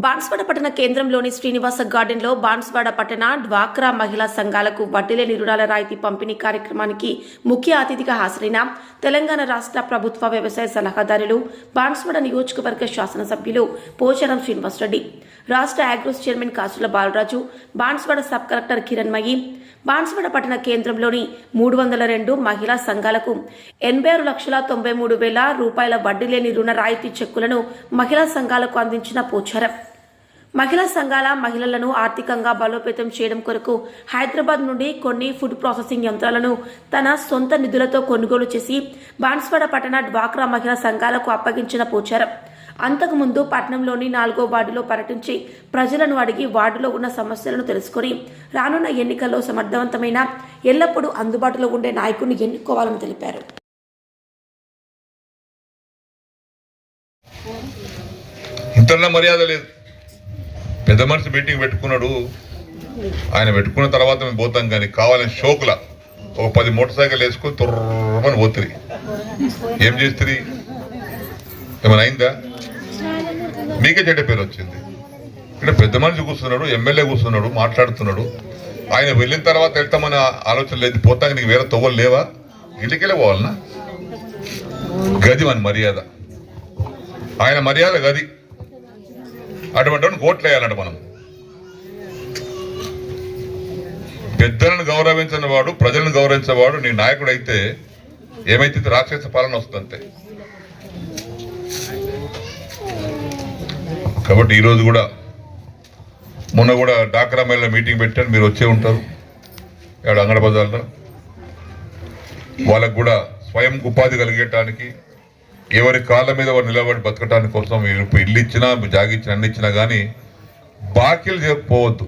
బాన్స్వాడ పట్టణ కేంద్రంలోని శ్రీనివాస గార్డెన్లో బాన్స్వాడ పట్టణ డ్వాక్రా మహిళా సంఘాలకు వడ్డీలేని రుణాల రాయితీ పంపిణీ కార్యక్రమానికి ముఖ్య అతిథిగా హాజరైన తెలంగాణ రాష్ట్ర ప్రభుత్వ వ్యవసాయ సలహాదారులు బాన్స్వాడ నియోజకవర్గ శాసనసభ్యులు పోచారం శ్రీనివాసరెడ్డి, రాష్ట్ర అగ్రోస్ చైర్మన్ కాసుల బాలరాజు, బాన్స్వాడ సబ్ కలెక్టర్ కిరణ్మయి, బాన్స్వాడ పట్టణ కేంద్రంలోని 302 మహిళా సంఘాలకు 86,93,000 రూపాయల వడ్డీలేని రుణ రాయితీ చెక్కులను మహిళా సంఘాలకు అందించిన పోచారం. మహిళా సంఘాల మహిళలను ఆర్థికంగా బలోపేతం చేయడం కొరకు హైదరాబాద్ నుండి కొన్ని ఫుడ్ ప్రాసెసింగ్ యంత్రాలను తన సొంత నిధులతో కొనుగోలు చేసి బాన్స్వాడ పట్టణ డ్వాక్రా మహిళా సంఘాలకు అప్పగించిన పోచారం. అంతకుముందు పట్టణంలోని 4వ వార్డులో పర్యటించి ప్రజలను అడిగి వార్డులో ఉన్న సమస్యలను తెలుసుకుని రానున్న ఎన్నికల్లో సమర్థవంతమైన ఎల్లప్పుడూ అందుబాటులో ఉండే నాయకుడిని ఎన్నుకోవాలని తెలిపారు. ఇంతలో మర్యాద లేదు. పెద్ద మనిషి మీటింగ్ పెట్టుకున్నాడు, ఆయన పెట్టుకున్న తర్వాత మేము పోతాం, కానీ కావాలని షోకులా ఒక 10 మోటార్ సైకిల్ వేసుకొని తుర్రమని పోతుంది. ఏం చేస్తుంది? ఏమైనా అయిందా? మీకే చెడ్డ పేరు వచ్చింది. ఇక్కడ పెద్ద మనిషి కూర్చున్నాడు, ఎమ్మెల్యే కూర్చున్నాడు, మాట్లాడుతున్నాడు. ఆయన వెళ్ళిన తర్వాత వెళ్తామని ఆలోచన లేదు. పోతాక నీకు వేరే తవ్వలు లేవా? ఇంటికెళ్ళి పోవాలన్నా? గది మన మర్యాద, ఆయన మర్యాద గది. అటువంటి కోట్లు వేయాలంట. మనం పెద్దలను గౌరవించిన వాడు, ప్రజలను గౌరవించేవాడు నీ నాయకుడు అయితే ఏమైతే రాక్షస పాలన వస్తుందంతే. కాబట్టి ఈరోజు కూడా, మొన్న కూడా డాక్రా మహిళ మీటింగ్ పెట్టాను, మీరు వచ్చే ఉంటారు. ఇక్కడ అంగడి బజార్లో వాళ్ళకు కూడా స్వయం ఉపాధి కలిగేటానికి, ఎవరి కాళ్ళ మీద వారు నిలబడి బతకటానికి కోసం ఇల్లు ఇచ్చినా, జాగిచ్చినా, అన్ని ఇచ్చినా కానీ బాకీలు పోవద్దు.